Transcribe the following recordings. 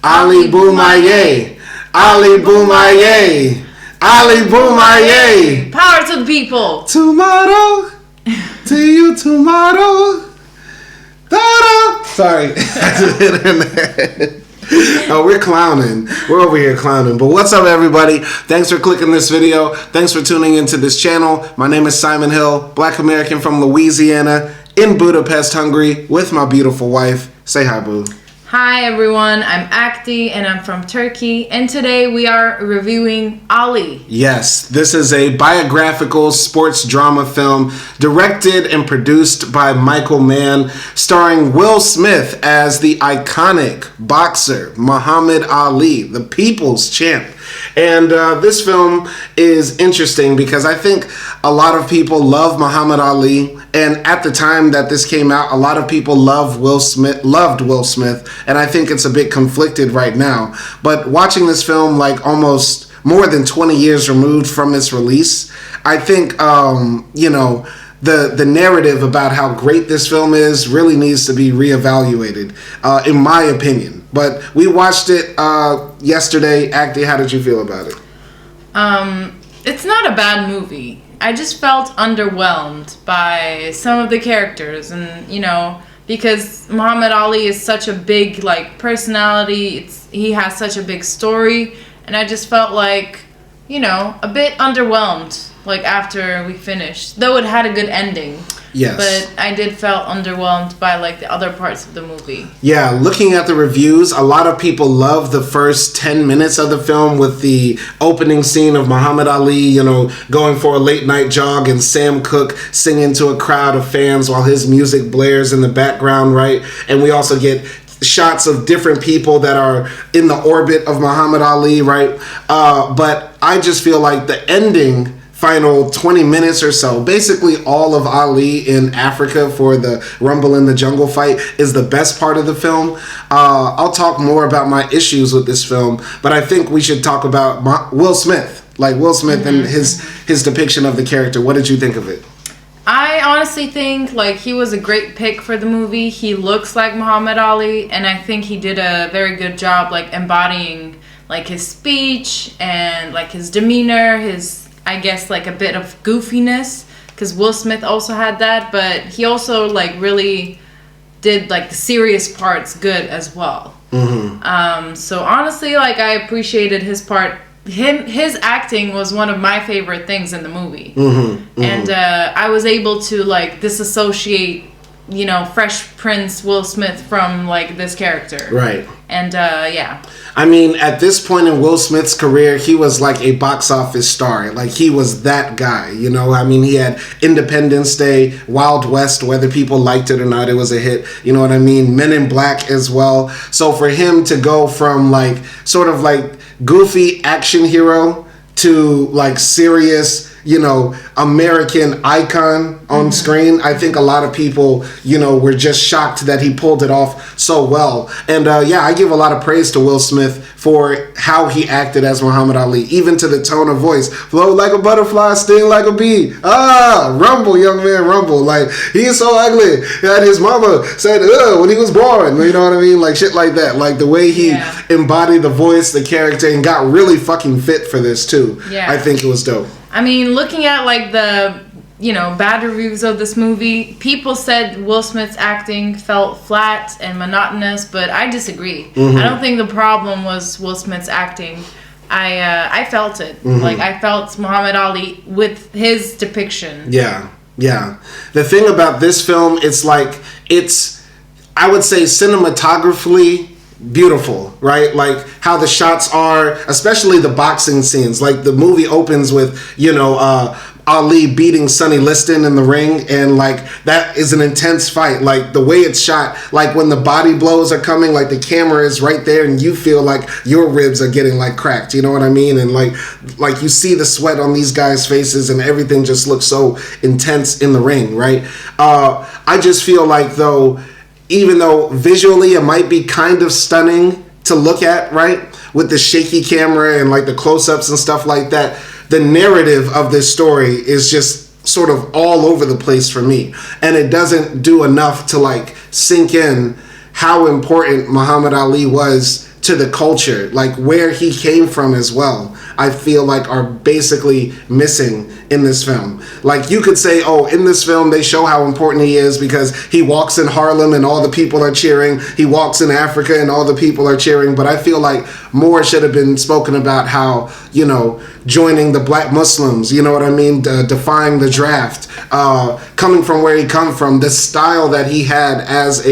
Ali Boumaye. Ali Boumaye. Ali Boumaye. Power to the people. Tomato. To you, tomato. Da-da. Sorry. I just hit her in the head. Oh, we're clowning. We're over here clowning. But what's up, everybody? Thanks for clicking this video. Thanks for tuning into this channel. My name is Simon Hill, Black American from Louisiana, in Budapest, Hungary, with my beautiful wife. Say hi, boo. Hi, everyone. I'm ADKI, and I'm from Turkey. And today we are reviewing Ali. Yes, this is a biographical sports drama film directed and produced by Michael Mann, starring Will Smith as the iconic boxer Muhammad Ali, the people's champ. And this film is interesting because I think a lot of people love Muhammad Ali, and at the time that this came out, a lot of people loved Will Smith, and I think it's a bit conflicted right now. But watching this film, like almost more than 20 years removed from its release, I think the narrative about how great this film is really needs to be reevaluated, in my opinion. But we watched it yesterday. ADKI, how did you feel about it? It's not a bad movie. I just felt underwhelmed by some of the characters, and because Muhammad Ali is such a big personality. He has such a big story, and I just felt like a bit underwhelmed after we finished, though it had a good ending. Yes. But I did felt underwhelmed by the other parts of the movie. Yeah, looking at the reviews, a lot of people love the first 10 minutes of the film with the opening scene of Muhammad Ali, going for a late night jog, and Sam Cooke singing to a crowd of fans while his music blares in the background, right? And we also get shots of different people that are in the orbit of Muhammad Ali, right? But I just feel like the ending, final 20 minutes or so, basically all of Ali in Africa for the Rumble in the Jungle fight, is the best part of the film. I'll talk more about my issues with this film, but I think we should talk about Will Smith, and his depiction of the character. What did you think of it? I honestly think he was a great pick for the movie. He looks like Muhammad Ali, and I think he did a very good job embodying his speech and his demeanor, his I guess a bit of goofiness, because Will Smith also had that, but he also really did the serious parts good as well. Mm-hmm. So honestly, I appreciated his part. His acting was one of my favorite things in the movie. Mm-hmm. Mm-hmm. And I was able to disassociate Fresh Prince Will Smith from this character. Right. And yeah. I mean, at this point in Will Smith's career, he was a box office star. He was that guy, I mean, he had Independence Day, Wild West, whether people liked it or not, it was a hit. You know what I mean? Men in Black as well. So for him to go from sort of goofy action hero to serious, American icon on screen, I think a lot of people, were just shocked that he pulled it off so well. And yeah, I give a lot of praise to Will Smith for how he acted as Muhammad Ali, even to the tone of voice. Flow like a butterfly, sting like a bee. Rumble, young man, rumble. He's so ugly that his mama said, ugh, when he was born. You know what I mean? Shit like that. The way he embodied the voice, the character, and got really fucking fit for this too. Yeah. I think it was dope. I mean, looking at the bad reviews of this movie, people said Will Smith's acting felt flat and monotonous, but I disagree. Mm-hmm. I don't think the problem was Will Smith's acting. I felt it. Mm-hmm. I felt Muhammad Ali with his depiction. Yeah. The thing about this film, it's I would say cinematographically beautiful, right? How the shots are, especially the boxing scenes. The movie opens with Ali beating Sonny Liston in the ring, and that is an intense fight. The way it's shot, when the body blows are coming, the camera is right there, and you feel your ribs are getting cracked, you know what I mean? And you see the sweat on these guys' faces, and everything just looks so intense in the ring, right? I just feel though, even though visually it might be kind of stunning to look at, right? With the shaky camera and the close-ups and stuff like that, the narrative of this story is just sort of all over the place for me. And it doesn't do enough to sink in how important Muhammad Ali was to the culture, like where he came from as well, I feel like are basically missing in this film. Like you could say, oh, in this film they show how important he is because he walks in Harlem and all the people are cheering. He walks in Africa and all the people are cheering. But I feel like more should have been spoken about how, you know, joining the black Muslims, you know what I mean? Defying the draft, coming from where he come from, the style that he had as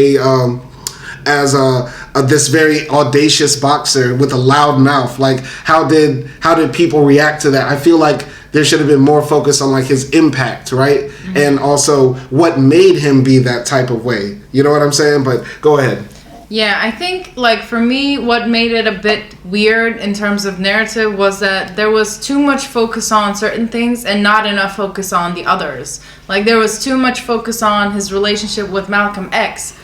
this very audacious boxer with a loud mouth. Like how did people react to that? I feel like there should have been more focus on like his impact, right? Mm-hmm. And also what made him be that type of way. You know what I'm saying? But go ahead. Yeah, I think like for me what made it a bit weird in terms of narrative was that there was too much focus on certain things and not enough focus on the others. Like there was too much focus on his relationship with Malcolm X.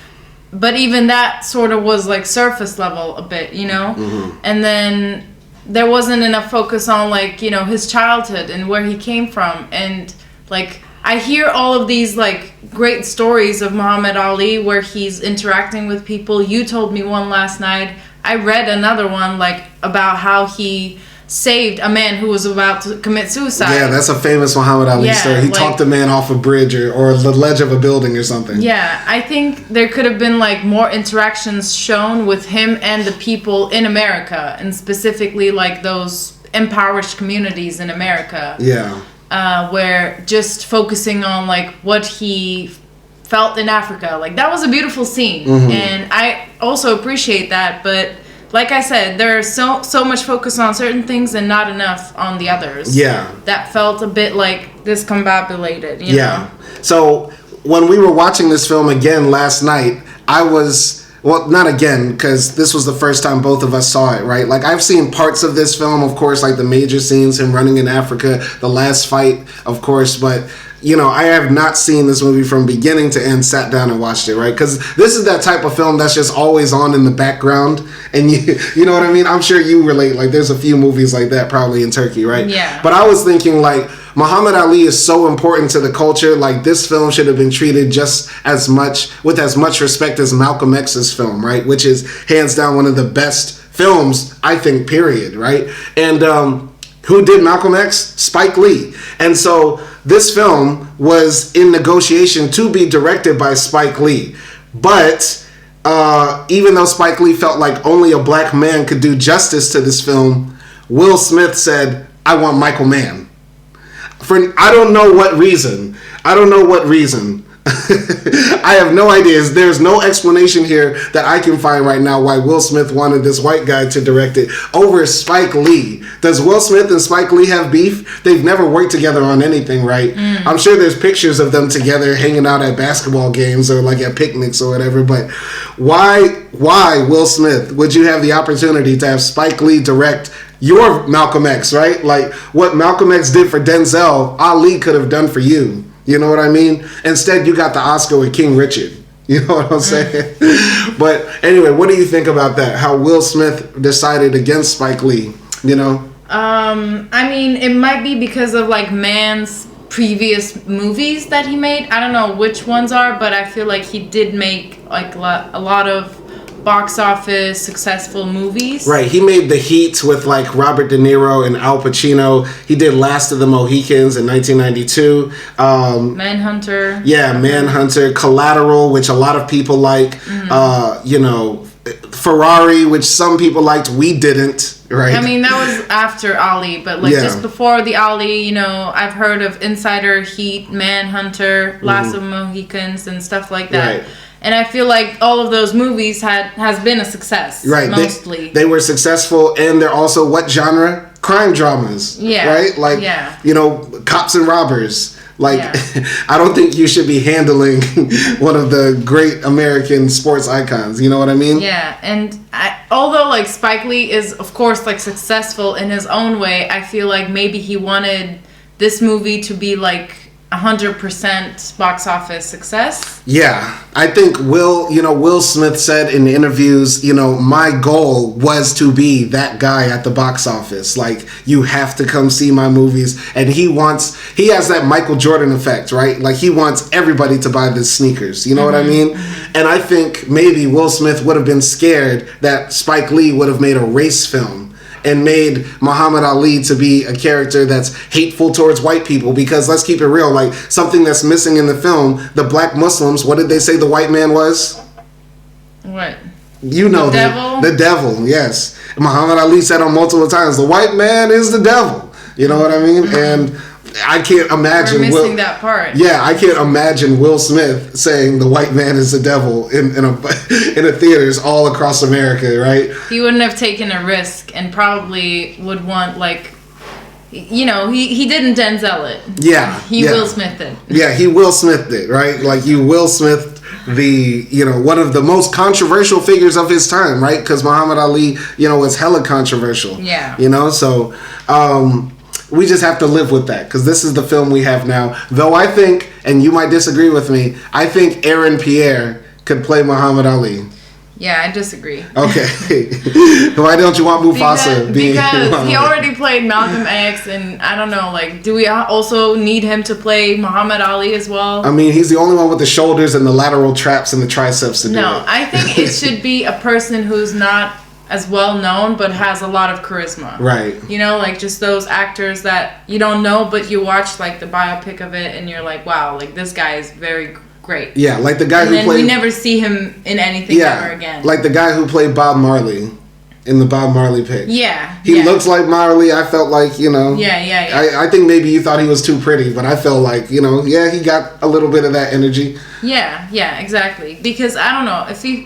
But even that sort of was like surface level a bit, you know? Mm-hmm. And then there wasn't enough focus on like, you know, his childhood and where he came from. And like, I hear all of these like great stories of Muhammad Ali where he's interacting with people. You told me one last night. I read another one like about how he saved a man who was about to commit suicide. Yeah, that's a famous Muhammad Ali story. He talked a man off a bridge or the ledge of a building or something. Yeah, I think there could have been like more interactions shown with him and the people in America, and specifically like those impoverished communities in America. Yeah. Where just focusing on like what he felt in Africa, like that was a beautiful scene. Mm-hmm. And I also appreciate that, but like I said, there's so much focus on certain things and not enough on the others. Yeah. That felt a bit like discombobulated, you know? So when we were watching this film again last night, I was, well, not again, because this was the first time both of us saw it, right? Like, I've seen parts of this film, of course, like the major scenes, him running in Africa, the last fight, of course, but you know, I have not seen this movie from beginning to end, sat down and watched it, right? Because this is that type of film that's just always on in the background. And you know what I mean? I'm sure you relate. Like, there's a few movies like that probably in Turkey, right? Yeah. But I was thinking, like, Muhammad Ali is so important to the culture. Like, this film should have been treated just as much, with as much respect as Malcolm X's film, right? Which is hands down one of the best films, I think, period, right? And who did Malcolm X? Spike Lee. And so this film was in negotiation to be directed by Spike Lee. But even though Spike Lee felt like only a black man could do justice to this film, Will Smith said, I want Michael Mann. For I don't know what reason. I have no idea. There's no explanation here that I can find right now why Will Smith wanted this white guy to direct it over Spike Lee. Does Will Smith and Spike Lee have beef? They've never worked together on anything, right? I'm sure there's pictures of them together hanging out at basketball games or like at picnics or whatever, but why Will Smith would you have the opportunity to have Spike Lee direct your Malcolm X, right? Like what Malcolm X did for Denzel, Ali could have done for you. You know what I mean? Instead, you got the Oscar with King Richard. You know what I'm saying? But anyway, what do you think about that? How Will Smith decided against Spike Lee, you know? I mean, it might be because of like Mann's previous movies that he made. I don't know which ones are, but I feel like he did make like a lot of box office successful movies. Right. He made The Heat with like Robert De Niro and Al Pacino. He did Last of the Mohicans in 1992. Manhunter. Yeah, Manhunter. Collateral, which a lot of people like. You know, Ferrari, which some people liked. We didn't. Right. I mean, that was after Ali, but like just before the Ali, you know, I've heard of Insider, Heat, Manhunter, Last of the Mohicans, and stuff like that. Right. And I feel like all of those movies has been a success, right? Mostly, they were successful, and they're also what genre? Crime dramas, right? Like, you know, cops and robbers. Like, I don't think you should be handling one of the great American sports icons. You know what I mean? Yeah, and although like Spike Lee is of course like successful in his own way, I feel like maybe he wanted this movie to be like 100% box office success. Yeah, I think Will Smith said in interviews, my goal was to be that guy at the box office. Like, you have to come see my movies. And he has that Michael Jordan effect, right? Like, he wants everybody to buy the sneakers. You know what I mean? And I think maybe Will Smith would have been scared that Spike Lee would have made a race film and made Muhammad Ali to be a character that's hateful towards white people. Because let's keep it real, like, something that's missing in the film, the black Muslims, what did they say the white man was? What? You know, the devil? The devil, yes. Muhammad Ali said on multiple times, the white man is the devil. You know what I mean? And I can't imagine. We're missing that part. Yeah, I can't imagine Will Smith saying the white man is the devil in a theaters all across America, right? He wouldn't have taken a risk and probably would want, like, he didn't Denzel it. Yeah. He Will Smith it. Yeah, he Will Smith it, right? Like, you Will Smith one of the most controversial figures of his time, right? Because Muhammad Ali, was hella controversial. Yeah. So we just have to live with that because this is the film we have now. Though I think, and you might disagree with me, I think Aaron Pierre could play Muhammad Ali. Yeah, I disagree. Okay. Why don't you want Mufasa? Because he already played Malcolm X, and I don't know, like, do we also need him to play Muhammad Ali as well? I mean, he's the only one with the shoulders and the lateral traps and the triceps to do it. No, I think it should be a person who's not as well known but has a lot of charisma. Right. Like, just those actors that you don't know but you watch, like, the biopic of it and you're like, wow, like, this guy is very great. Yeah, like the guy and who then played... we never see him in anything ever again. Like the guy who played Bob Marley in the Bob Marley pick. Yeah. He looks like Marley. I felt like, Yeah. I think maybe you thought he was too pretty, but I felt like, he got a little bit of that energy. Yeah, exactly. Because, I don't know,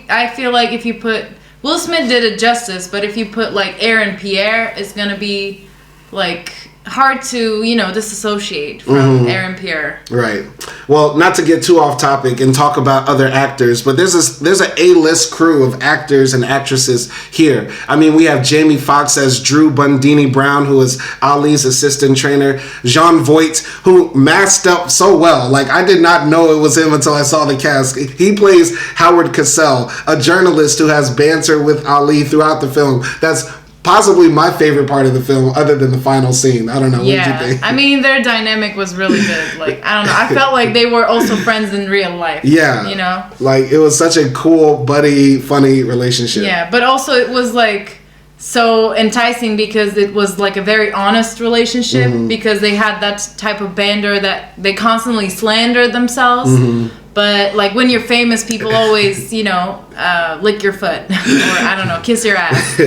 I feel like if you put... Will Smith did it justice, but if you put, like, Aaron Pierre, it's going to be, like... hard to, disassociate from Aaron Pierre. Right. Well, not to get too off topic and talk about other actors, but there's an A-list crew of actors and actresses here. I mean, we have Jamie Foxx as Drew Bundini Brown, who is Ali's assistant trainer. Jon Voight, who masked up so well. Like, I did not know it was him until I saw the cast. He plays Howard Cosell, a journalist who has banter with Ali throughout the film. That's possibly my favorite part of the film, other than the final scene. I don't know. Yeah. What did you think? I mean, their dynamic was really good. Like, I don't know. I felt like they were also friends in real life. Yeah. Like, it was such a cool, buddy, funny relationship. Yeah, but also it was, like, so enticing because it was, like, a very honest relationship because they had that type of banter that they constantly slandered themselves. But, like, when you're famous, people always, lick your foot or, I don't know, kiss your ass.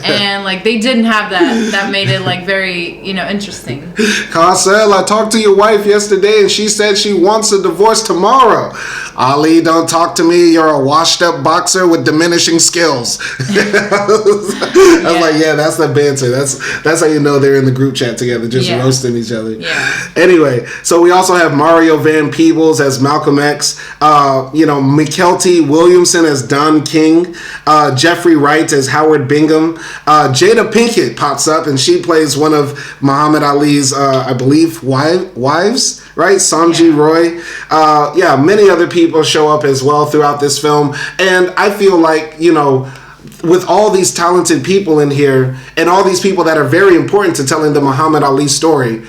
And, like, they didn't have that. That made it, like, very, interesting. Cosell, I talked to your wife yesterday and she said she wants a divorce tomorrow. Ali, don't talk to me. You're a washed up boxer with diminishing skills. I was like, yeah, that's the banter. That's how you know they're in the group chat together, just roasting each other. Yeah. Anyway, so we also have Mario Van Peebles as Malcolm X. Mykelti Williamson as Don King, Jeffrey Wright as Howard Bingham, Jada Pinkett pops up and she plays one of Muhammad Ali's, I believe, wives, right? Sanji Roy. Many other people show up as well throughout this film, and I feel like, with all these talented people in here and all these people that are very important to telling the Muhammad Ali story,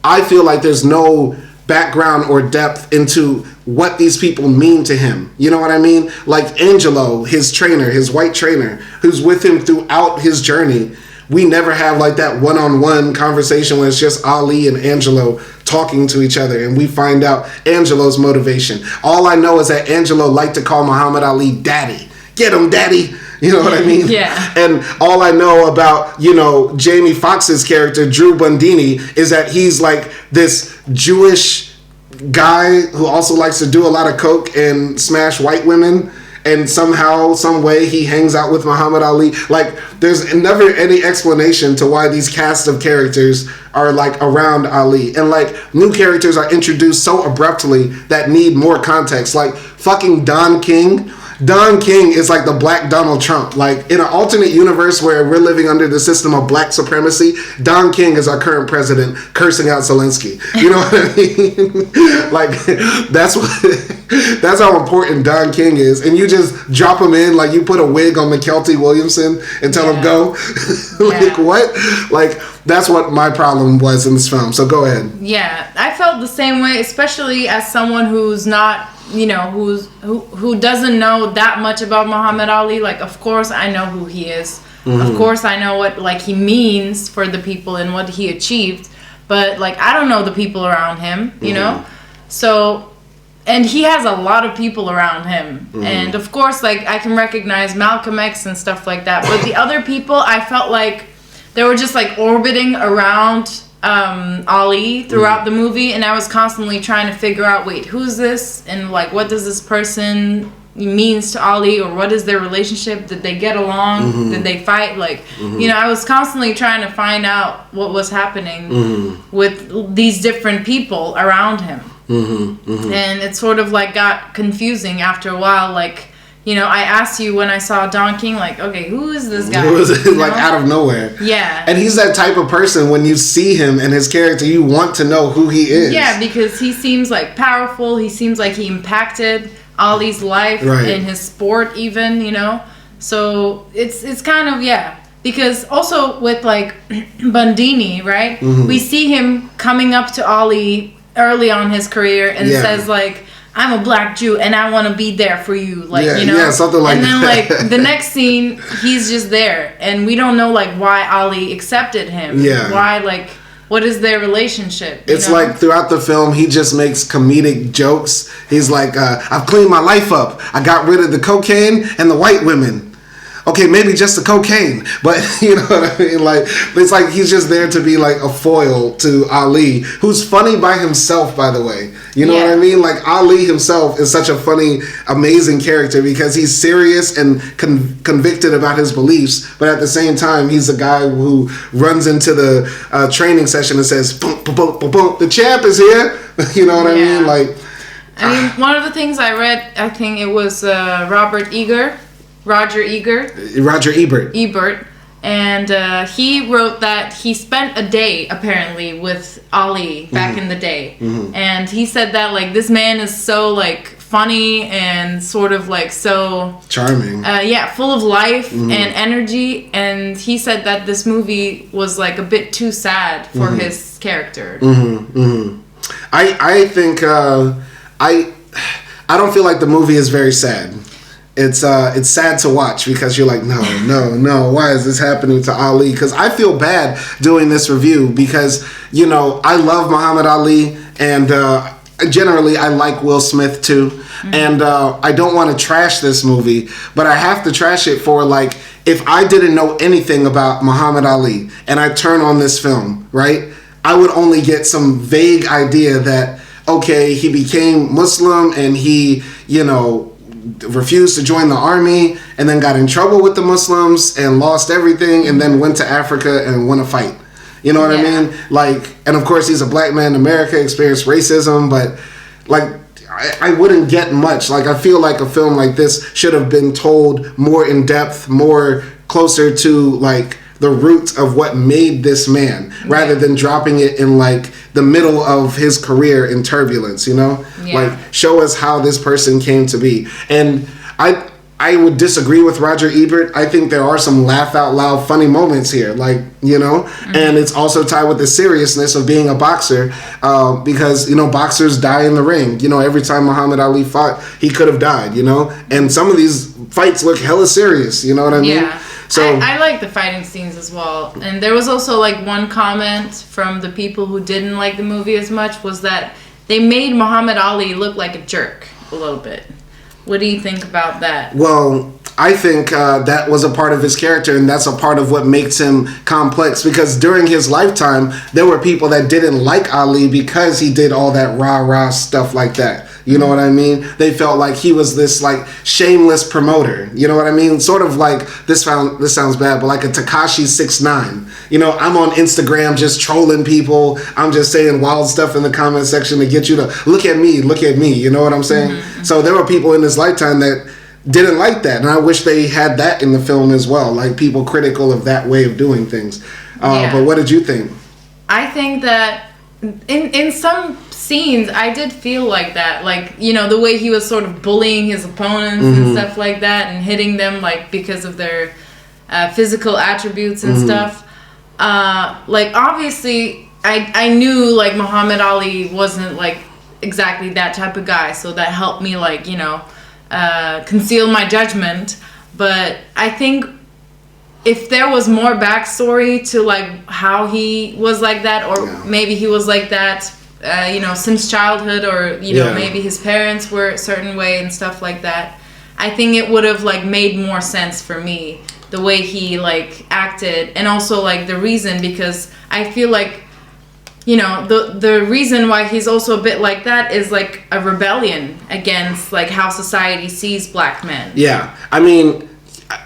I feel like there's no background or depth into what these people mean to him. You know what I mean? Like Angelo, his trainer, his white trainer, who's with him throughout his journey. We never have like that one-on-one conversation where it's just Ali and Angelo talking to each other and we find out Angelo's motivation. All I know is that Angelo liked to call Muhammad Ali daddy. Get him, daddy. You know what I mean? Yeah. And all I know about, Jamie Foxx's character, Drew Bundini, is that he's like this Jewish guy who also likes to do a lot of coke and smash white women. And somehow, some way, he hangs out with Muhammad Ali. Like, there's never any explanation to why these cast of characters are, like, around Ali. And, like, new characters are introduced so abruptly that need more context. Like, fucking Don King. Don King is like the black Donald Trump. Like in an alternate universe where we're living under the system of black supremacy, Don King is our current president cursing out Zelensky. You know what I mean? Like that's how important Don King is. And you just drop him in, like you put a wig on McKelty Williamson and tell him go. Like what? Like that's what my problem was in this film. So go ahead. Yeah, I felt the same way, especially as someone who's not, you know, who doesn't know that much about Muhammad Ali. Like, of course I know who he is. Mm-hmm. Of course I know what like he means for the people and what he achieved. But like I don't know the people around him, you know? So, and he has a lot of people around him. And of course, like I can recognize Malcolm X and stuff like that. But the other people, I felt like they were just like orbiting around Ali throughout the movie, and I was constantly trying to figure out, wait, who's this, and like what does this person means to Ali, or what is their relationship? Did they get along? Did they fight? Like, you know, I was constantly trying to find out what was happening with these different people around him, and it sort of like got confusing after a while. Like, you know, I asked you when I saw Don King, like, okay, who is this guy? Who is it? Like out of nowhere. Yeah. And he's that type of person, when you see him and his character, you want to know who he is. Yeah, because he seems like powerful. He seems like he impacted Ali's life in his sport even, you know. So it's kind of, because also with like Bandini, right? We see him coming up to Ali early on his career and says like, I'm a black Jew and I want to be there for you, like, you know. Yeah, something like that. And then like the next scene, he's just there, and we don't know like why Ali accepted him. Yeah. Why, like, what is their relationship? It's like throughout the film, he just makes comedic jokes. He's like, I've cleaned my life up. I got rid of the cocaine and the white women. Okay, maybe just the cocaine, but you know what I mean? Like, it's like he's just there to be like a foil to Ali, who's funny by himself, by the way. You know what I mean? Like, Ali himself is such a funny, amazing character because he's serious and convicted about his beliefs, but at the same time, he's a guy who runs into the training session and says, boom, boom, boom, boom, boom, the champ is here. You know what I mean? Like, I mean, one of the things I read, I think it was Roger Ebert, and he wrote that he spent a day apparently with Ali back in the day, and he said that like this man is so like funny and sort of like so charming, full of life and energy, and he said that this movie was like a bit too sad for his character. I think I don't feel like the movie is very sad. It's sad to watch because you're like, no, why is this happening to Ali? Because I feel bad doing this review because, you know, I love Muhammad Ali, and generally I like Will Smith too, and I don't want to trash this movie, but I have to trash it for like, if I didn't know anything about Muhammad Ali and I turn on this film, right, I would only get some vague idea that, okay, he became Muslim and he, you know, refused to join the army and then got in trouble with the Muslims and lost everything and then went to Africa and won a fight. You know what I mean? Like, and of course he's a black man in America, experienced racism, but like I wouldn't get much. Like, I feel like a film like this should have been told more in depth, more closer to like the roots of what made this man, rather than dropping it in like the middle of his career in turbulence, you know? Like, show us how this person came to be. And I would disagree with Roger Ebert. I think there are some laugh out loud funny moments here, like, you know, and it's also tied with the seriousness of being a boxer, because, you know, boxers die in the ring. You know, every time Muhammad Ali fought, he could have died, you know, and some of these fights look hella serious, you know what I mean? Yeah. So I like the fighting scenes as well. And there was also like one comment from the people who didn't like the movie as much was that they made Muhammad Ali look like a jerk a little bit. What do you think about that? Well, I think that was a part of his character, and that's a part of what makes him complex, because during his lifetime, there were people that didn't like Ali because he did all that rah-rah stuff like that. You know what I mean? They felt like he was this like shameless promoter. You know what I mean? Sort of like, this sounds bad, but like a Tekashi 6ix9ine. You know, I'm on Instagram just trolling people. I'm just saying wild stuff in the comment section to get you to look at me. You know what I'm saying? So there were people in his lifetime that didn't like that, and I wish they had that in the film as well. Like people critical of that way of doing things. But what did you think? I think that in some scenes I did feel like that, like, you know, the way he was sort of bullying his opponents and stuff like that, and hitting them like because of their physical attributes and stuff. Like obviously I knew like Muhammad Ali wasn't like exactly that type of guy, so that helped me like, you know, conceal my judgment. But I think if there was more backstory to like how he was like that, or maybe he was like that you know, since childhood, or you know, maybe his parents were a certain way and stuff like that, I think it would have like made more sense for me, the way he like acted, and also like the reason, because I feel like, you know, the reason why he's also a bit like that is like a rebellion against like how society sees black men. Yeah, I mean,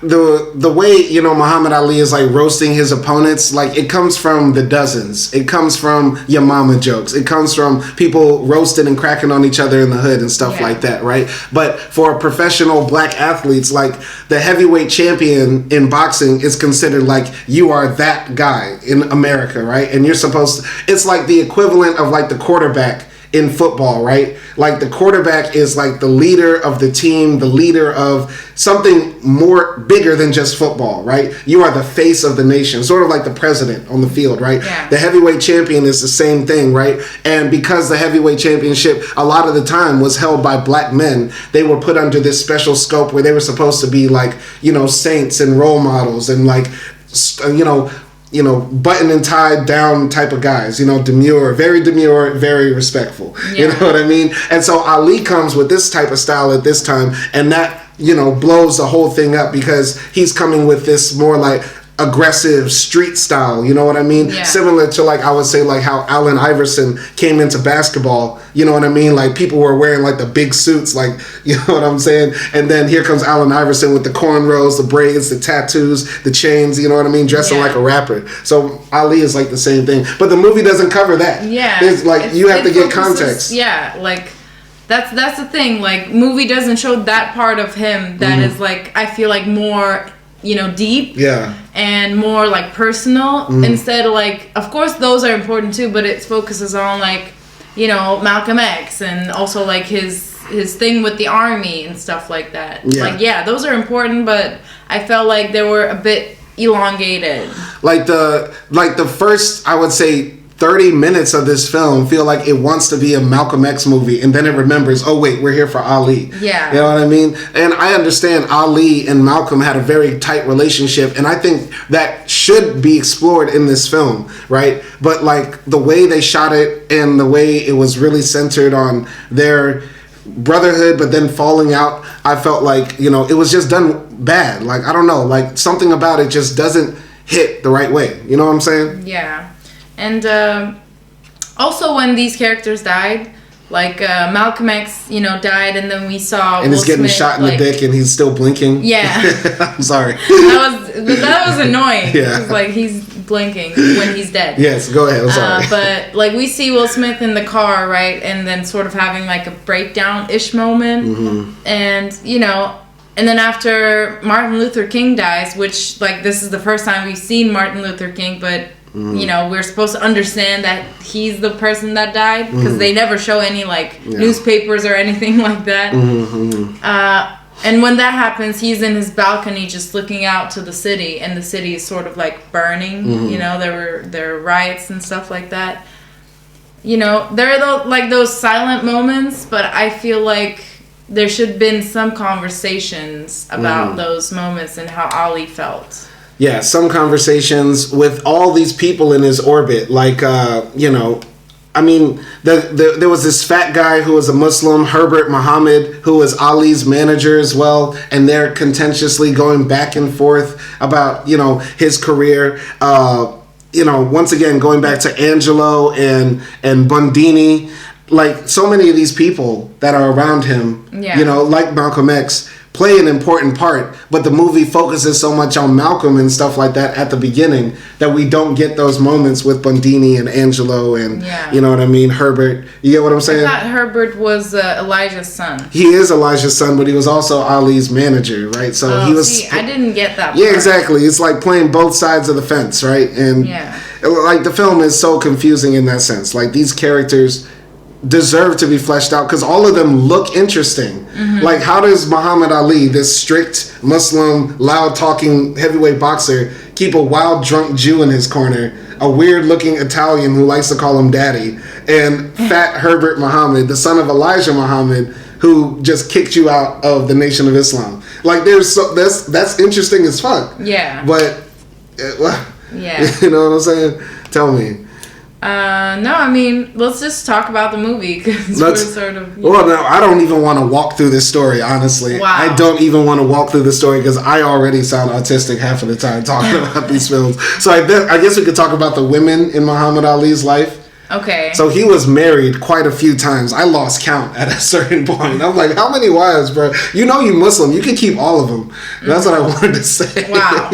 the way, you know, Muhammad Ali is like roasting his opponents, like it comes from the dozens. It comes from your mama jokes. It comes from people roasting and cracking on each other in the hood and stuff like that, right? But for professional black athletes, like the heavyweight champion in boxing is considered like you are that guy in America, right? And you're supposed to, it's like the equivalent of like the quarterback in football, right? Like the quarterback is like the leader of the team, the leader of something more bigger than just football, right? You are the face of the nation, sort of like the president on the field, right? Yeah. The heavyweight champion is the same thing, right? And because the heavyweight championship a lot of the time was held by black men, they were put under this special scope where they were supposed to be like, you know, saints and role models and like, you know, button and tied down type of guys, you know, demure, very respectful. You know what I mean? And so Ali comes with this type of style at this time, and that, you know, blows the whole thing up because he's coming with this more like aggressive street style, you know what I mean? Similar to like, I would say like how Allen Iverson came into basketball, you know what I mean? Like people were wearing like the big suits, like, you know what I'm saying? And then here comes Allen Iverson with the cornrows, the braids, the tattoos, the chains, you know what I mean? Dressing like a rapper. So Ali is like the same thing, but the movie doesn't cover that. It's like, you have to get context. Like that's the thing, like movie doesn't show that part of him that is like, I feel like more, you know, deep and more like personal, instead of like, of course those are important too, but it focuses on like, you know, Malcolm X and also like his thing with the army and stuff like that. Like those are important, but I felt like they were a bit elongated. Like the first, I would say 30 minutes of this film feel like it wants to be a Malcolm X movie, and then it remembers, oh wait, we're here for Ali. You know what I mean? And I understand Ali and Malcolm had a very tight relationship, and I think that should be explored in this film, right? But like the way they shot it and the way it was really centered on their brotherhood but then falling out, I felt like, you know, it was just done bad. Like, I don't know, like something about it just doesn't hit the right way. You know what I'm saying? And also when these characters died, like Malcolm X, you know, died, and then we saw and he's getting shot in the dick and he's still blinking. I'm sorry. That was annoying. It's like he's blinking when he's dead. Yes, go ahead. I'm sorry. But like we see Will Smith in the car, right, and then sort of having like a breakdown-ish moment, and you know. And then after Martin Luther King dies, which like this is the first time we've seen Martin Luther King, but you know, we're supposed to understand that he's the person that died because they never show any like newspapers or anything like that. And when that happens, he's in his balcony just looking out to the city, and the city is sort of like burning. You know, there were riots and stuff like that. You know, there are those silent moments, but I feel like there should have been some conversations about those moments and how Ali felt. Yeah, some conversations with all these people in his orbit. Like, you know, I mean, there was this fat guy who was a Muslim, Herbert Muhammad, who was Ali's manager as well. And they're contentiously going back and forth about, you know, his career. You know, once again, going back to Angelo and Bundini. Like, so many of these people that are around him, you know, like Malcolm X, play an important part, but the movie focuses so much on Malcolm and stuff like that at the beginning that we don't get those moments with Bundini and Angelo and you know what I mean, Herbert. You get what I'm saying? I thought Herbert was Elijah's son. He is Elijah's son, but he was also Ali's manager, right? So he was. See, I didn't get that. Yeah, exactly. It's like playing both sides of the fence, right? And like the film is so confusing in that sense. Like these characters deserve to be fleshed out because all of them look interesting. Like, how does Muhammad Ali, this strict Muslim, loud talking heavyweight boxer, keep a wild drunk Jew in his corner, a weird looking Italian who likes to call him daddy, and fat Herbert Muhammad, the son of Elijah Muhammad, who just kicked you out of the Nation of Islam? Like, that's interesting as fuck. Yeah. But you know what I'm saying? Tell me. No, I mean, let's just talk about the movie because we're sort of. Well, no, I don't even want to walk through this story. Honestly, wow. I don't even want to walk through the story because I already sound autistic half of the time talking about these films. So I guess we could talk about the women in Muhammad Ali's life. Okay. So he was married quite a few times. I lost count at a certain point. I'm like, how many wives, bro? You know, you Muslim. You can keep all of them. That's what I wanted to say. Wow.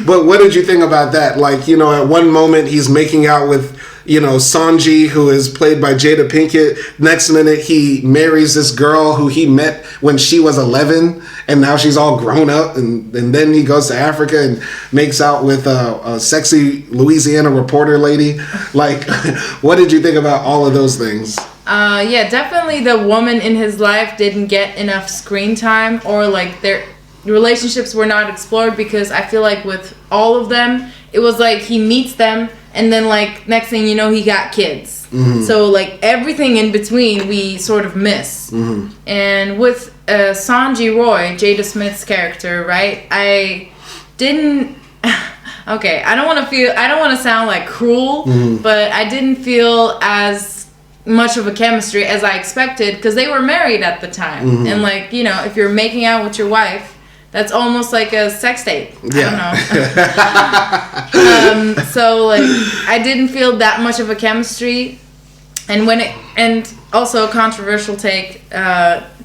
But what did you think about that? Like, you know, at one moment he's making out with, you know, Sanji, who is played by Jada Pinkett. Next minute he marries this girl who he met when she was 11, and now she's all grown up. And then he goes to Africa and makes out with a sexy Louisiana reporter lady. Like, what did you think about all of those things? Yeah, definitely the woman in his life didn't get enough screen time, or like their relationships were not explored, because I feel like with all of them, it was like he meets them and then like next thing you know he got kids. So like everything in between we sort of miss. And with Sanji Roy, Jada Smith's character, right, I didn't okay, I don't want to sound like cruel, but I didn't feel as much of a chemistry as I expected, because they were married at the time. And like, you know, if you're making out with your wife, that's almost like a sex tape. I don't know. So like, I didn't feel that much of a chemistry. And also a controversial take,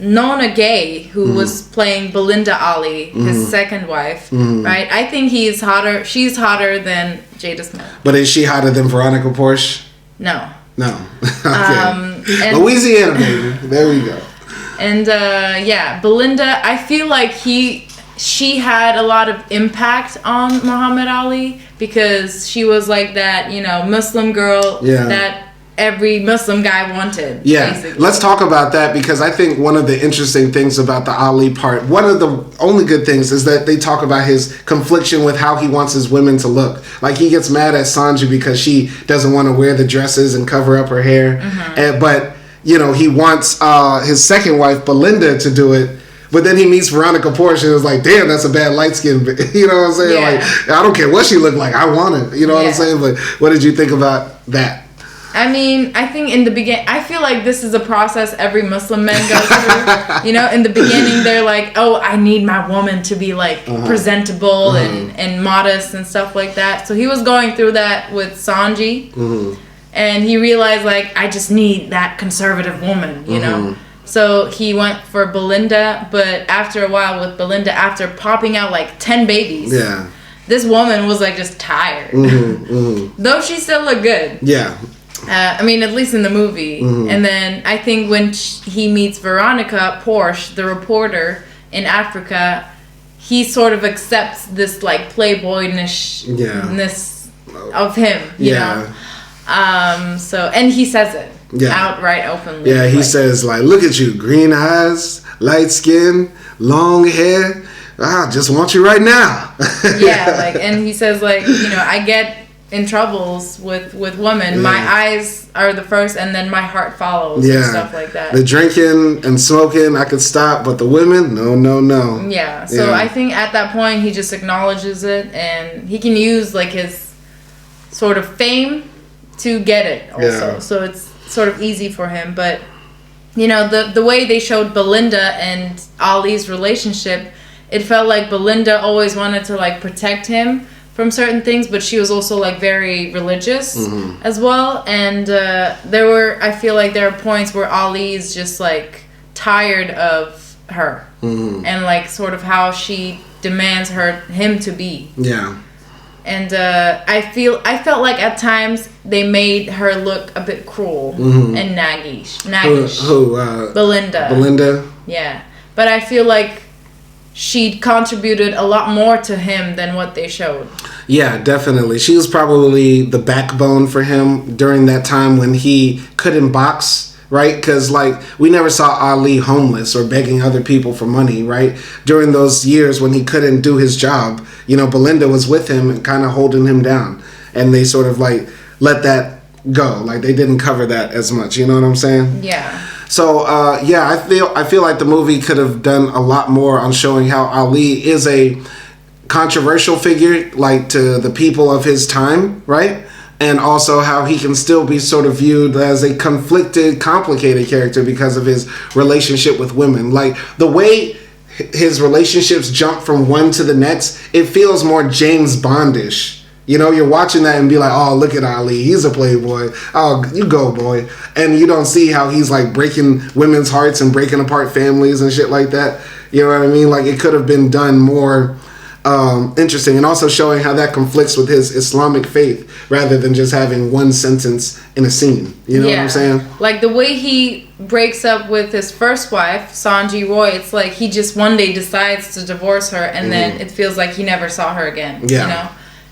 Nona Gay, who was playing Belinda Ali, his second wife, right? I think she's hotter than Jada Smith. But is she hotter than Veronica Porsche? No. Okay. Louisiana, baby. There we go. And Belinda, I feel like she had a lot of impact on Muhammad Ali, because she was like that, you know, Muslim girl that every Muslim guy wanted. Yeah, basically. Let's talk about that, because I think one of the interesting things about the Ali part, one of the only good things, is that they talk about his confliction with how he wants his women to look. Like, he gets mad at Sanji because she doesn't want to wear the dresses and cover up her hair. But, you know, he wants his second wife, Belinda, to do it. But then he meets Veronica Porsche and it's like, damn, that's a bad light skin. You know what I'm saying? Like, I don't care what she looked like. I want it. You know what I'm saying? But what did you think about that? I mean, I think in the beginning, I feel like this is a process every Muslim man goes through. You know, in the beginning, they're like, oh, I need my woman to be like presentable and modest and stuff like that. So he was going through that with Sanji. And he realized, like, I just need that conservative woman, you know? So he went for Belinda, but after a while with Belinda, after popping out like 10 babies, this woman was like just tired. Though she still looked good. Yeah. I mean, at least in the movie. And then I think when he meets Veronica Porsche, the reporter in Africa, he sort of accepts this like playboyness of him, you know? So, and he says it. Outright, openly. Yeah, he says, like, look at you, green eyes, light skin, long hair. I just want you right now. And he says, like, you know, I get in troubles with women. My eyes are the first, and then my heart follows, and stuff like that. The drinking and smoking, I could stop, but the women, no. Yeah, so I think at that point, he just acknowledges it, and he can use, like, his sort of fame to get it also. So it's sort of easy for him. But you know, the way they showed Belinda and Ali's relationship, it felt like Belinda always wanted to like protect him from certain things, but she was also like very religious as well. And I feel like there are points where Ali is just like tired of her, and like sort of how she demands him to be. Yeah. And I felt like at times they made her look a bit cruel and naggish. Belinda. Belinda. Yeah, but I feel like she contributed a lot more to him than what they showed. Yeah, definitely. She was probably the backbone for him during that time when he couldn't box. Right? Because, like, we never saw Ali homeless or begging other people for money, right? During those years when he couldn't do his job, you know, Belinda was with him and kind of holding him down. And they sort of, like, let that go. Like, they didn't cover that as much. You know what I'm saying? Yeah. So, yeah, I feel like the movie could have done a lot more on showing how Ali is a controversial figure, like, to the people of his time, right? And also how he can still be sort of viewed as a conflicted, complicated character because of his relationship with women. Like, the way his relationships jump from one to the next, it feels more James Bondish. You know, you're watching that and be like, oh, look at Ali. He's a playboy. Oh, you go, boy. And you don't see how he's, like, breaking women's hearts and breaking apart families and shit like that. You know what I mean? Like, it could have been done more interesting, and also showing how that conflicts with his Islamic faith rather than just having one sentence in a scene. You know what I'm saying? Like the way he breaks up with his first wife, Sanji Roy, it's like he just one day decides to divorce her, and then it feels like he never saw her again. Yeah. You know?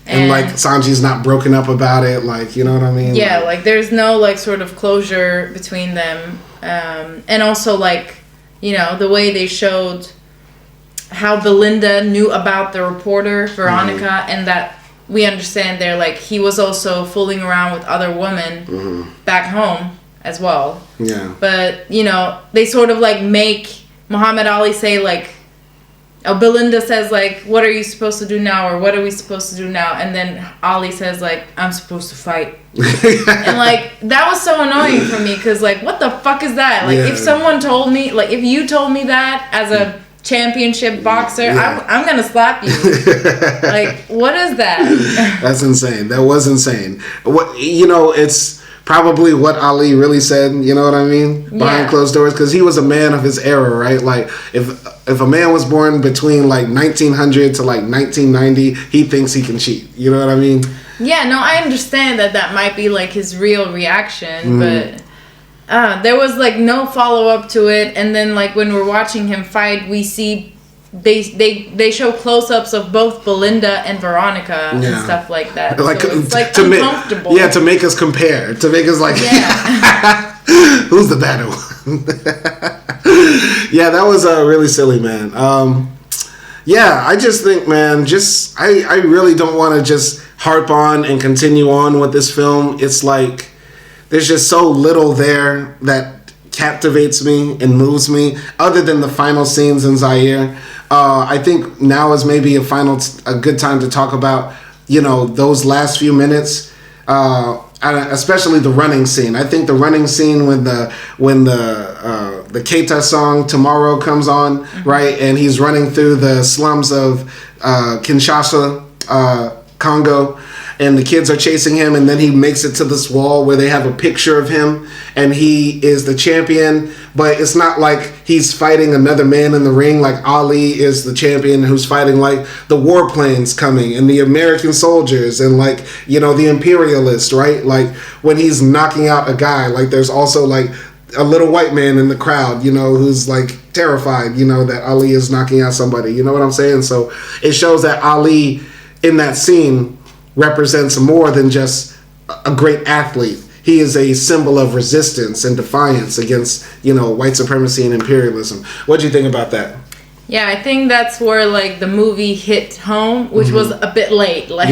And like Sanji's not broken up about it, like, you know what I mean? Yeah, like there's no like sort of closure between them. And also like, you know, the way they showed how Belinda knew about the reporter Veronica, and that we understand there, like he was also fooling around with other women back home as well. Yeah. But you know, they sort of like make Muhammad Ali say like, Belinda says like, what are you supposed to do now, or what are we supposed to do now? And then Ali says like, I'm supposed to fight. And like that was so annoying for me, because like, what the fuck is that? Like if someone told me, like if you told me that as a championship boxer, I'm gonna slap you. Like, what is that? That's insane. That was insane. What, you know, it's probably what Ali really said, you know what I mean, behind closed doors, because he was a man of his era, right? Like if a man was born between like 1900 to like 1990, he thinks he can cheat, you know what I mean? Yeah, no, I understand that might be like his real reaction, but there was like no follow-up to it. And then like when we're watching him fight, we see they show close-ups of both Belinda and Veronica and stuff like that. Like, so it's like to uncomfortable. To make us compare, to make us like, who's the better one? Yeah, that was really silly, man. I just think, man, I really don't want to just harp on and continue on with this film. It's like there's just so little there that captivates me and moves me, other than the final scenes in Zaire. I think now is maybe a good time to talk about, you know, those last few minutes, especially the running scene. I think the running scene when the Keita song Tomorrow comes on, right, and he's running through the slums of Kinshasa, Congo, and the kids are chasing him, and then he makes it to this wall where they have a picture of him, and he is the champion, but it's not like he's fighting another man in the ring. Like Ali is the champion who's fighting like the warplanes coming and the American soldiers and like, you know, the imperialists, right? Like when he's knocking out a guy, like there's also like a little white man in the crowd, you know, who's like terrified, you know, that Ali is knocking out somebody, you know what I'm saying? So it shows that Ali in that scene represents more than just a great athlete. He is a symbol of resistance and defiance against, you know, white supremacy and imperialism. What do you think about that? Yeah, I think that's where like the movie hit home, which was a bit late. Like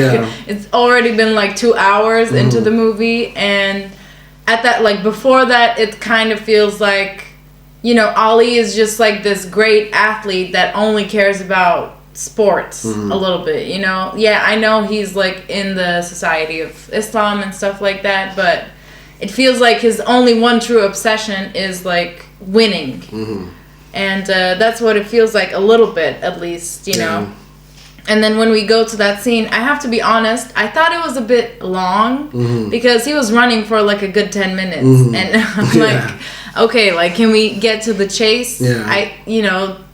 it's already been like 2 hours into the movie, and at that, like before that, it kind of feels like, you know, Ali is just like this great athlete that only cares about sports a little bit, you know. Yeah, I know he's like in the Society of Islam and stuff like that, but it feels like his only one true obsession is like winning. And that's what it feels like a little bit, at least, you know. And then when we go to that scene, I have to be honest, I thought it was a bit long because he was running for like a good 10 minutes. And I'm like, Okay, like, can we get to the chase? Yeah.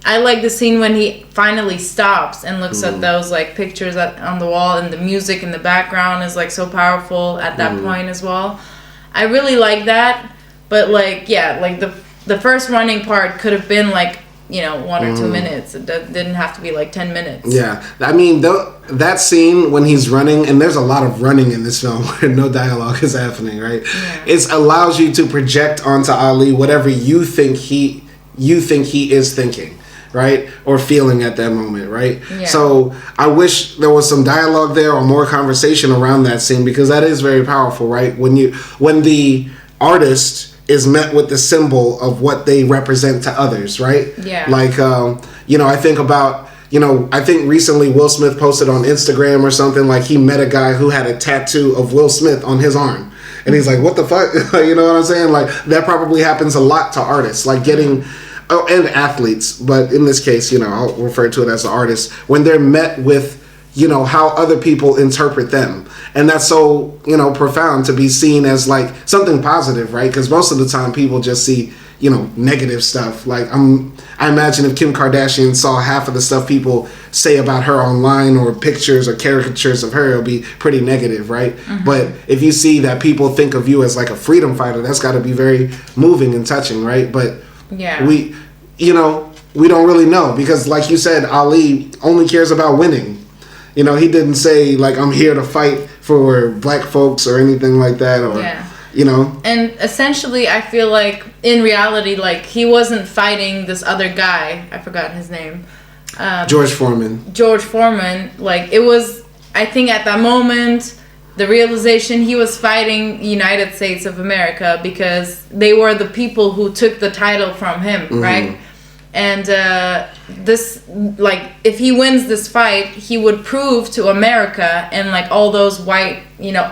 I like the scene when he finally stops and looks at those, like, pictures on the wall, and the music in the background is, like, so powerful at that point as well. I really like that, but, like, yeah, like, the first running part could have been, like, 1 or 2 minutes. It didn't have to be, like, 10 minutes. Yeah. I mean, that scene when he's running, and there's a lot of running in this film where no dialogue is happening, right? Yeah. It allows you to project onto Ali whatever you think he is thinking, right? Or feeling at that moment, right? Yeah. So I wish there was some dialogue there or more conversation around that scene, because that is very powerful, right? When the artist is met with the symbol of what they represent to others, right? Yeah. Like, I think about, I think recently Will Smith posted on Instagram or something, like he met a guy who had a tattoo of Will Smith on his arm. And he's like, what the fuck? You know what I'm saying? Like, that probably happens a lot to artists, like getting, and athletes, but in this case, I'll refer to it as the artist, when they're met with, how other people interpret them. And that's so, profound to be seen as like something positive, right? Because most of the time people just see, negative stuff. Like, I imagine if Kim Kardashian saw half of the stuff people say about her online, or pictures or caricatures of her, it'll be pretty negative, right? Mm-hmm. But if you see that people think of you as like a freedom fighter, that's got to be very moving and touching, right? But yeah, we don't really know, because like you said, Ali only cares about winning. He didn't say, like, I'm here to fight for black folks or anything like that, or, And essentially, I feel like, in reality, like, he wasn't fighting this other guy. I forgot his name. George Foreman. Like, it was, I think at that moment, the realization he was fighting United States of America, because they were the people who took the title from him, right? And this, like, if he wins this fight, he would prove to America and, like, all those white,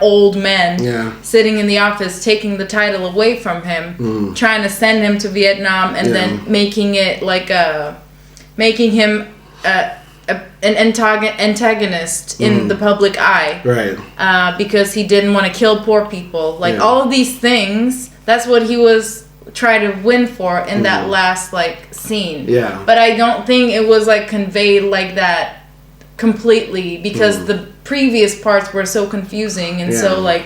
old men sitting in the office taking the title away from him, trying to send him to Vietnam, and then making it like making him an antagonist in the public eye, right? Because he didn't want to kill poor people. Like, all of these things, that's what he was try to win for in that last, like, scene. Yeah. But I don't think it was, like, conveyed like that completely, because the previous parts were so confusing and so, like,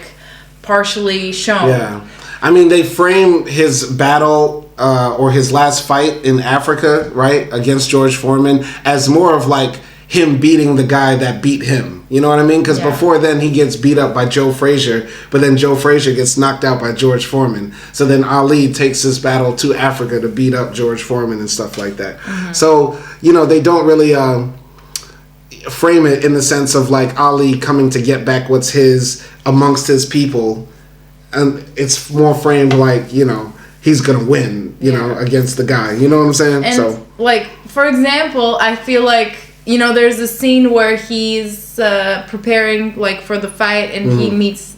partially shown. Yeah. I mean, they frame his battle or his last fight in Africa, right, against George Foreman, as more of, like, him beating the guy that beat him. You know what I mean? Because before then, he gets beat up by Joe Frazier, but then Joe Frazier gets knocked out by George Foreman. So then Ali takes this battle to Africa to beat up George Foreman and stuff like that. Mm-hmm. So, they don't really frame it in the sense of, like, Ali coming to get back what's his amongst his people. And it's more framed like, he's going to win, against the guy. You know what I'm saying? And, like, for example, I feel like, there's a scene where he's preparing, like, for the fight, and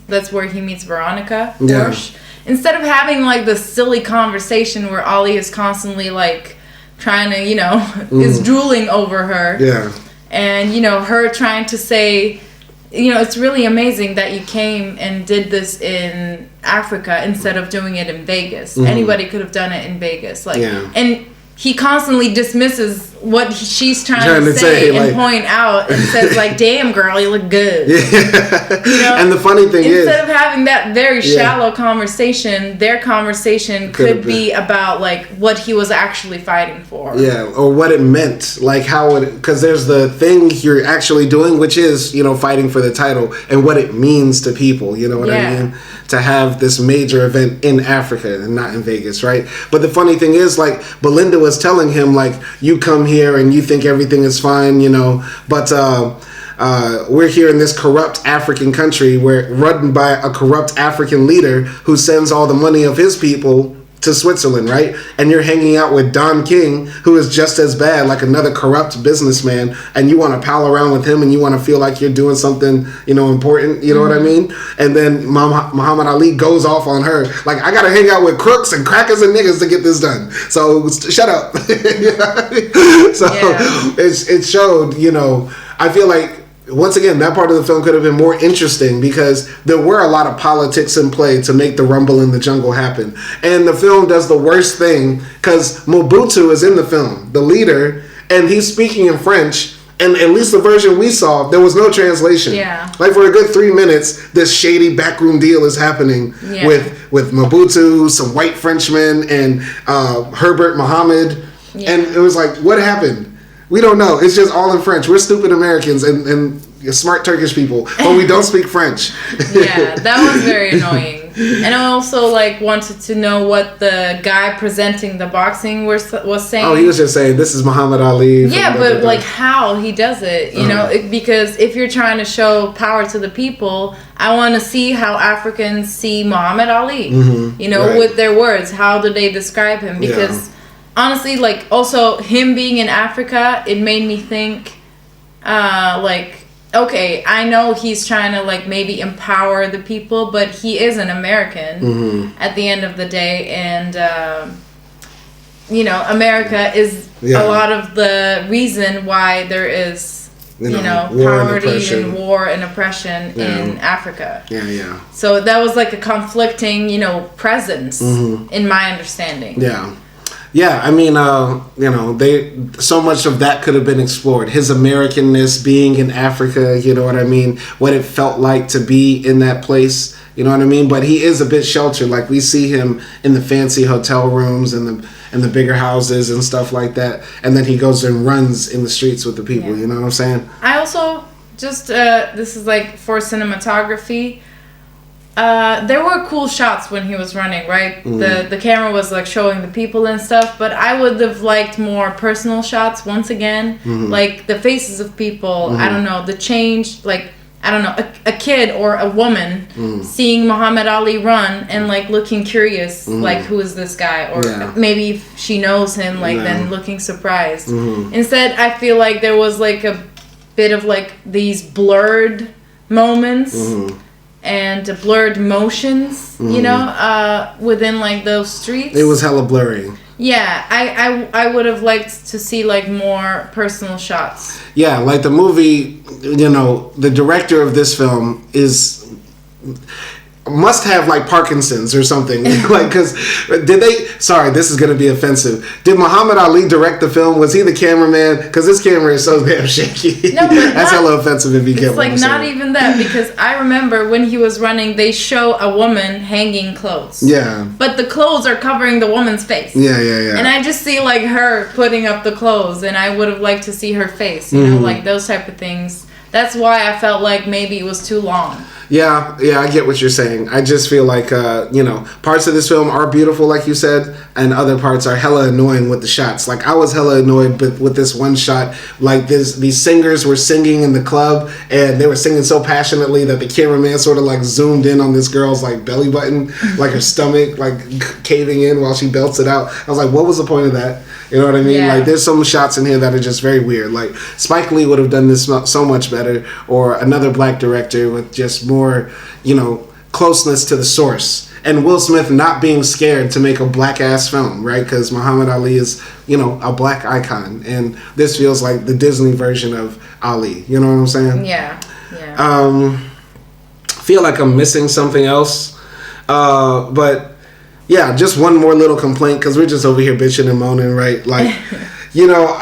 that's where he meets Veronica Bush. Instead of having, like, this silly conversation where Ali is constantly, like, trying to, is drooling over her. Yeah. And, her trying to say, it's really amazing that you came and did this in Africa instead of doing it in Vegas. Anybody could have done it in Vegas. Like, and he constantly dismisses what she's trying to say and, like, point out, and says, like, damn, girl, you look good. And the funny thing instead of having that very shallow conversation, their conversation could be about, like, what he was actually fighting for. Yeah, or what it meant. Like, because there's the thing you're actually doing, which is, fighting for the title, and what it means to people. You know what I mean? To have this major event in Africa and not in Vegas, right? But the funny thing is, like, Belinda was telling him, like, you come here and you think everything is fine, but we're here in this corrupt African country, run by a corrupt African leader who sends all the money of his people to Switzerland, right? And you're hanging out with Don King, who is just as bad, like another corrupt businessman, and you want to pal around with him and you want to feel like you're doing something, important, you know what I mean? And then Muhammad Ali goes off on her, like, I gotta hang out with crooks and crackers and niggas to get this done. So shut up. So it showed, I feel like once again, that part of the film could have been more interesting because there were a lot of politics in play to make the rumble in the jungle happen. And the film does the worst thing because Mobutu is in the film, the leader, and he's speaking in French. And at least the version we saw, there was no translation. Yeah. Like for a good 3 minutes, this shady backroom deal is happening with Mobutu, some white Frenchmen, and Herbert Mohammed. Yeah. And it was like, what happened? We don't know. It's just all in French. We're stupid Americans and smart Turkish people, but we don't speak French. Yeah, that was very annoying. And I also like wanted to know what the guy presenting the boxing was saying. Oh, he was just saying this is Muhammad Ali. Yeah, but like how he does it, you know, because if you're trying to show power to the people, I want to see how Africans see Muhammad Ali. Mm-hmm. You know, with their words, how do they describe him? Because honestly, like also him being in Africa, it made me think, like. Okay, I know he's trying to like maybe empower the people, but he is an American at the end of the day, and you know, America is a lot of the reason why there is you know poverty and war and oppression in Africa. Yeah. So that was like a conflicting, you know, presence in my understanding. Yeah. Yeah, I mean, you know, so much of that could have been explored. His Americanness, being in Africa, you know what I mean? What it felt like to be in that place, you know what I mean? But he is a bit sheltered. Like we see him in the fancy hotel rooms and the bigger houses and stuff like that. And then he goes and runs in the streets with the people, you know what I'm saying? I also just, this is like for cinematography. There were cool shots when he was running, right? The camera was like showing the people and stuff, but I would have liked more personal shots once again, like the faces of people. I don't know, the change, like I don't know, a kid or a woman seeing Muhammad Ali run and like looking curious, like who is this guy, or maybe if she knows him, like then looking surprised. Instead, I feel like there was like a bit of like these blurred moments. And blurred motions, you know, within like those streets. It was hella blurry. Yeah, I would have liked to see like more personal shots. Yeah, like the movie, you know, the director of this film must have like Parkinson's or something. Like, because sorry, this is going to be offensive. Did Muhammad Ali direct the film? Was he the cameraman? Because this camera is so damn shaky. No, but that's hella offensive if you get what I'm saying. It's like not even that, because I remember when he was running, they show a woman hanging clothes. Yeah. But the clothes are covering the woman's face. Yeah. And I just see like her putting up the clothes, and I would have liked to see her face, you know, like those type of things. That's why I felt like maybe it was too long. Yeah, I get what you're saying. I just feel like, you know, parts of this film are beautiful, like you said, and other parts are hella annoying with the shots. Like, I was hella annoyed with this one shot. Like, these singers were singing in the club, and they were singing so passionately that the cameraman sort of, like, zoomed in on this girl's, like, belly button, like her stomach, like, caving in while she belts it out. I was like, what was the point of that? You know what I mean? Yeah. Like, there's some shots in here that are just very weird. Like, Spike Lee would have done this so much better, or another black director with just more, you know, closeness to the source. And Will Smith not being scared to make a black-ass film, right? Because Muhammad Ali is, you know, a black icon. And this feels like the Disney version of Ali. You know what I'm saying? Yeah. Feel like I'm missing something else. But... yeah, just one more little complaint, because we're just over here bitching and moaning, right? Like, you know,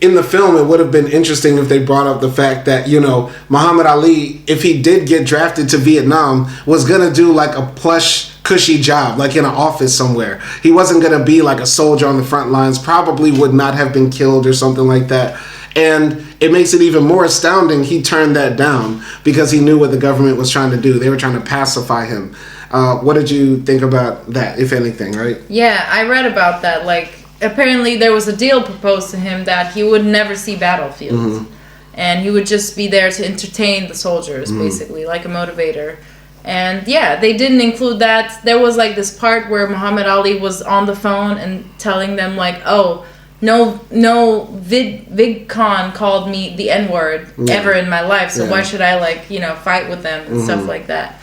in the film, it would have been interesting if they brought up the fact that, you know, Muhammad Ali, if he did get drafted to Vietnam, was going to do like a plush, cushy job, like in an office somewhere. He wasn't going to be like a soldier on the front lines, probably would not have been killed or something like that. And it makes it even more astounding he turned that down because he knew what the government was trying to do. They were trying to pacify him. What did you think about that, if anything, right? Yeah, I read about that. Like, apparently there was a deal proposed to him that he would never see battlefields. And he would just be there to entertain the soldiers, basically, like a motivator. And yeah, they didn't include that. There was like this part where Muhammad Ali was on the phone and telling them like, oh, no VidCon called me the N-word ever in my life, so why should I, like, you know, fight with them and stuff like that.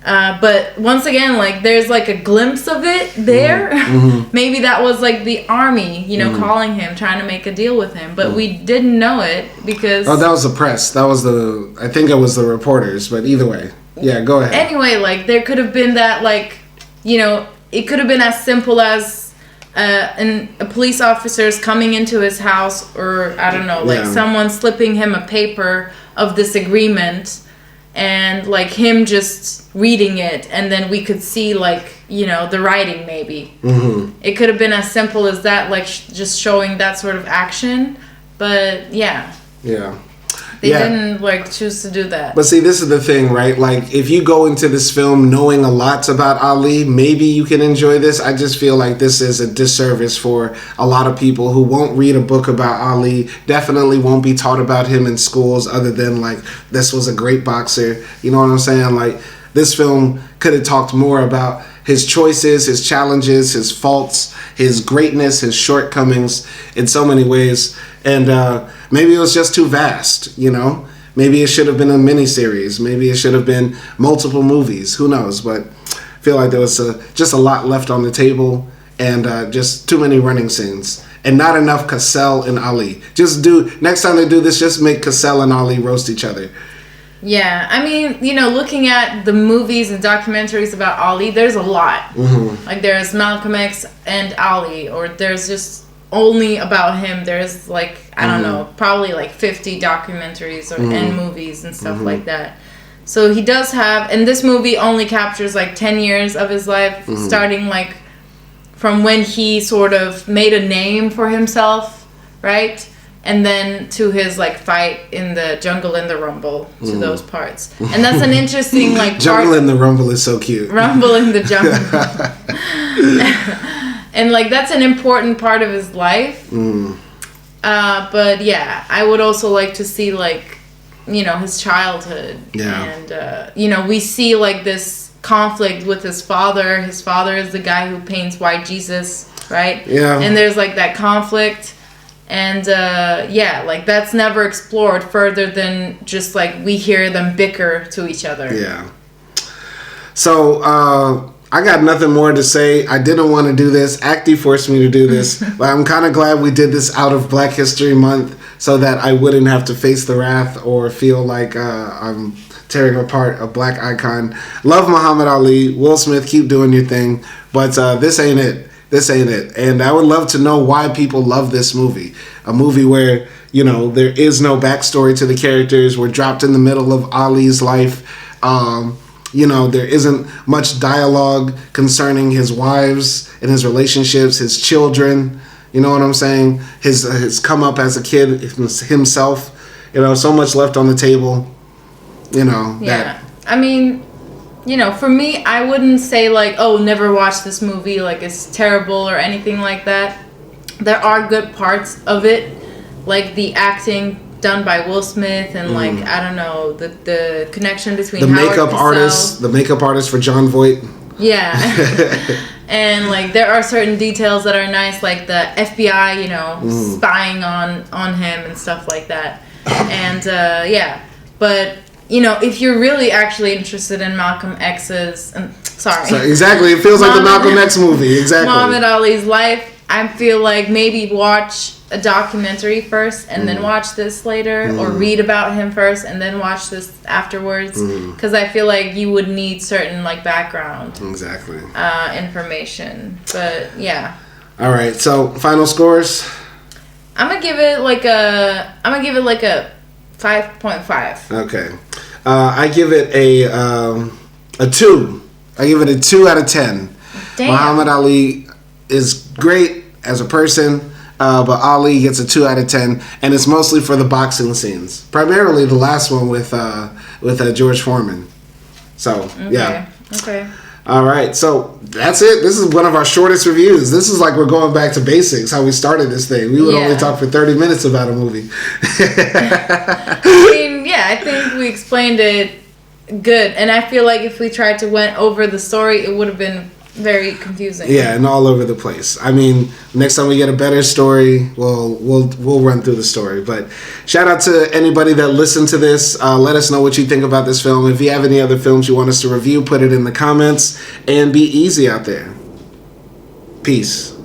But once again, like there's like a glimpse of it there. Maybe that was like the army, you know, calling him, trying to make a deal with him. But we didn't know it because... Oh, that was the press. That was I think it was the reporters. But either way. Yeah, go ahead. Anyway, like there could have been that, like, you know, it could have been as simple as a police officer's coming into his house, or I don't know, like someone slipping him a paper of this agreement, and like him just reading it, and then we could see, like, you know, the writing maybe. It could have been as simple as that, like just showing that sort of action. But yeah. They didn't like choose to do that. But see, this is the thing, right? Like, if you go into this film knowing a lot about Ali, maybe you can enjoy this. I just feel like this is a disservice for a lot of people who won't read a book about Ali, definitely won't be taught about him in schools other than, like, this was a great boxer. You know what I'm saying? Like, this film could have talked more about his choices, his challenges, his faults, his greatness, his shortcomings in so many ways. And maybe it was just too vast, you know? Maybe it should have been a miniseries. Maybe it should have been multiple movies. Who knows? But I feel like there was just a lot left on the table, and just too many running scenes. And not enough Cassell and Ali. Next time they do this, just make Cassell and Ali roast each other. Yeah, I mean, you know, looking at the movies and documentaries about Ali, there's a lot. Like, there's Malcolm X and Ali, or there's just only about him. There's, like, I don't know, probably like 50 documentaries and movies and stuff like that. So he does have, and this movie only captures like 10 years of his life, starting like from when he sort of made a name for himself, right? And then to his like fight in the jungle in the rumble, to those parts. And that's an interesting like Jungle in the rumble is so cute. Rumble in the jungle. And like that's an important part of his life. But yeah, I would also like to see like, you know, his childhood. Yeah. And you know, we see like this conflict with his father. His father is the guy who paints White Jesus, right? Yeah. And there's like that conflict. And yeah, like that's never explored further than just like we hear them bicker to each other. Yeah. So I got nothing more to say. I didn't want to do this. ADKI forced me to do this. But I'm kind of glad we did this out of Black History Month so that I wouldn't have to face the wrath or feel like I'm tearing apart a black icon. Love Muhammad Ali. Will Smith, keep doing your thing. But this ain't it. This ain't it. And I would love to know why people love this movie. A movie where, you know, there is no backstory to the characters. We're dropped in the middle of Ali's life. You know, there isn't much dialogue concerning his wives and his relationships, his children. You know what I'm saying? His come up as a kid himself. You know, so much left on the table. You know. Yeah. I mean, you know, for me, I wouldn't say like, oh, never watch this movie, like it's terrible or anything like that. There are good parts of it, like the acting done by Will Smith and like, I don't know, the connection between the Howard makeup artist for John Voight. Yeah. And like there are certain details that are nice, like the FBI, you know, spying on him and stuff like that. And yeah, but you know, if you're really actually interested in Malcolm X's, sorry, exactly, it feels like the Malcolm X movie, exactly. Muhammad Ali's life, I feel like maybe watch a documentary first and then watch this later, or read about him first and then watch this afterwards, because I feel like you would need certain like background information. But yeah. All right, so final scores. I'm gonna give it like a 5.5. Okay. I give it a 2. I give it a 2 out of 10. Damn. Muhammad Ali is great as a person, but Ali gets a 2 out of 10, and it's mostly for the boxing scenes. Primarily the last one with George Foreman. So, yeah. Okay. All right, so that's it. This is one of our shortest reviews. This is like we're going back to basics, how we started this thing. We would only talk for 30 minutes about a movie. I mean, yeah, I think we explained it good. And I feel like if we tried to went over the story, it would have been very confusing. Yeah, and all over the place. I mean, next time we get a better story, we'll run through the story. But shout out to anybody that listened to this. Let us know what you think about this film. If you have any other films you want us to review, put it in the comments. And be easy out there. Peace.